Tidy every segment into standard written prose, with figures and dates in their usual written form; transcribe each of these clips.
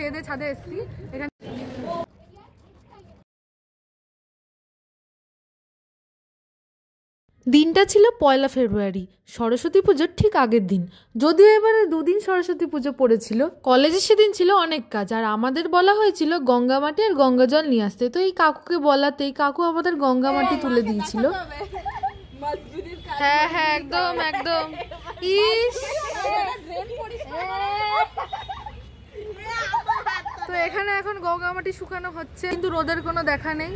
খেয়ে দিয়ে ছাদে এসেছি। এখানে দিনটা ছিল 1 ফেব্রুয়ারি, সরস্বতী পুজোর ঠিক আগের দিন। যদিও এবারে 2 দিন সরস্বতী পুজো পড়েছিল। কলেজে সেদিন ছিল অনেক কাজ, আর আমাদের বলা হয়েছিল গঙ্গা মাটি আর গঙ্গা জল নিয়ে আসতে। তো এই কাকুকে বলাতেই কাকু আমাদের গঙ্গা মাটি তুলে দিয়েছিল। হ্যাঁ হ্যাঁ, একদম একদম। ইস, তো এখানে এখন গঙ্গা মাটি শুকানো হচ্ছে, কিন্তু রোদের কোনো দেখা নেই।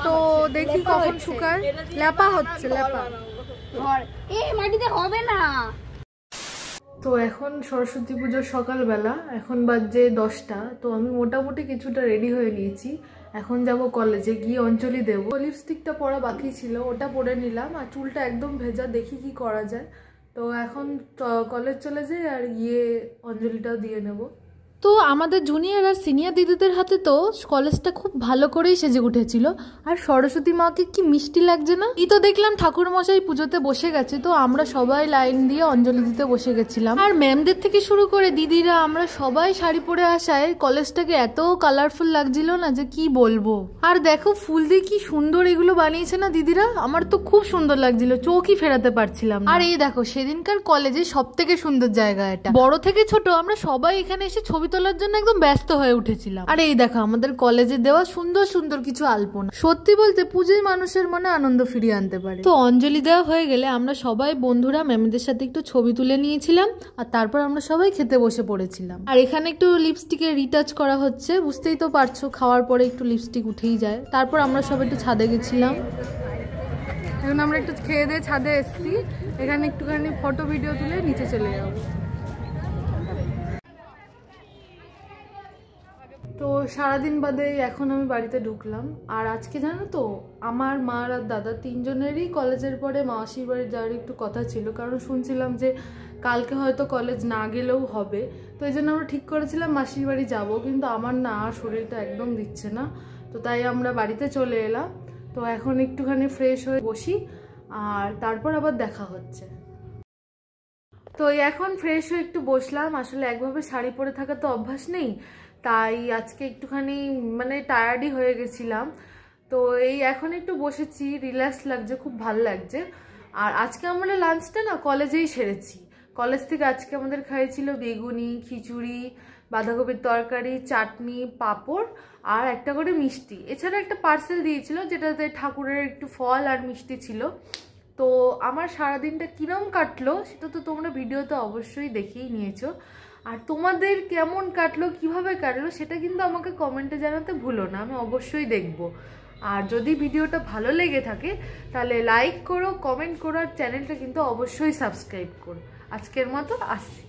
তো দেখি কখন শুকায়। লেপা হচ্ছে, লেপা। মাটিতে হবে না। তো এখন সরস্বতী পুজোর সকালবেলা, এখন বাজে 10টা। তো আমি মোটামুটি কিছুটা রেডি হয়ে নিয়েছি। এখন যাব কলেজে, গিয়ে অঞ্জলি দেব। লিপস্টিকটা পরা বাকি ছিল, ওটা পরে নিলাম। আর চুলটা একদম ভেজা, দেখি কি করা যায়। তো এখন কলেজ চলে যাই আর গিয়ে অঞ্জলিটাও দিয়ে নেব। তো আমাদের জুনিয়র আর সিনিয়র দিদিদের হাতে তো কলেজটা খুব ভালো করেই সেজে উঠেছিল। আর সরস্বতী মাকে কি মিষ্টি লাগছে না। এই তো দেখলাম ঠাকুর মশাই পুজোতে বসে গেছে, তো আমরা সবাই লাইন দিয়ে অঞ্জলি দিতে বসে গেছিলাম। আর ম্যামদের থেকে শুরু করে দিদিরা আমরা সবাই শাড়ি পরে আসায় কলেজটাকে এত কালারফুল লাগছিল না যে কি বলবো। আর দেখো ফুল দিয়ে কি সুন্দর এগুলো বানিয়েছে না দিদিরা, আমার তো খুব সুন্দর লাগছিল, চোখই ফেরাতে পারছিলাম। আর এই দেখো সেদিনকার কলেজে সব থেকে সুন্দর জায়গা এটা। বড় থেকে ছোট আমরা সবাই এখানে এসে ছবি তোলার জন্য একদম ব্যস্ত হয়ে উঠেছিলাম। আর এই দেখো আমাদের কলেজে দেওয়া সুন্দর সুন্দর কিছু আলপনা। সত্যি বলতে পুজোই মানুষের মনে আনন্দ ফিরিয়ে আনতে পারে। তো অঞ্জলি দেওয়া হয়ে গেলে আমরা সবাই বন্ধুরা ম্যামদের সাথে একটু ছবি তুলে নিয়েছিলাম, আর তারপর আমরা সবাই খেতে বসে পড়েছিলাম। আর এখানে একটু লিপস্টিকে রিটাচ করা হচ্ছে, বুঝতেই তো পারছো খাওয়ার পরে একটু লিপস্টিক উঠেই যায়। তারপর আমরা সবাই একটু ছাদে গেছিলাম। এখন আমরা একটু খেয়ে দিয়ে ছাদে এসেছি। এখানে একটুখানি ফটো ভিডিও তুলে নিচে চলে যাবো। তো সারাদিন বাদে এখন আমি বাড়িতে ঢুকলাম। আর আজকে জানো তো আমার মা আর দাদা তিনজনেরই কলেজের পরে মাসির বাড়ি যাওয়ার একটু কথা ছিল, কারণ শুনছিলাম যে কালকে হয়তো কলেজ না গেলেও হবে। তো এই জন্য আমরা ঠিক করেছিলাম মাসির বাড়ি যাবো, কিন্তু আমার না শরীরটা একদম দিচ্ছে না। তো তাই আমরা বাড়িতে চলে এলাম। তো এখন একটুখানি ফ্রেশ হয়ে বসি, আর তারপর আবার দেখা হচ্ছে। তো এখন ফ্রেশ হয়ে একটু বসলাম। আসলে একভাবে শাড়ি পরে থাকা তো অভ্যাস নেই, তাই আজকে একটুখানি মানে টায়ার্ডই হয়ে গেছিলাম। তো এই এখন একটু বসেছি, রিল্যাক্স লাগছে, খুব ভালো লাগছে। আর আজকে আমরা লাঞ্চটা না কলেজেই সেরেছি। কলেজ থেকে আজকে আমাদের খাইয়েছিল বেগুনি, খিচুড়ি, বাঁধাকপির তরকারি, চাটনি, পাঁপড় আর একটা করে মিষ্টি। এছাড়া একটা পার্সেল দিয়েছিল যেটাতে ঠাকুরের একটু ফল আর মিষ্টি ছিল। তো আমার সারাদিনটা কিরম কাটলো সেটা তো তোমরা ভিডিওতে অবশ্যই দেখেই নিয়েছো। আর তোমাদের কেমন কাটলো, কিভাবে কাটলো সেটা কিন্তু আমাকে কমেন্টে জানাতে ভুলো না, আমি অবশ্যই দেখব। আর যদি ভিডিওটা ভালো লেগে থাকে তাহলে লাইক করো, কমেন্ট করো, আর চ্যানেলটা কিন্তু অবশ্যই সাবস্ক্রাইব করো। আজকের মতো আসছি।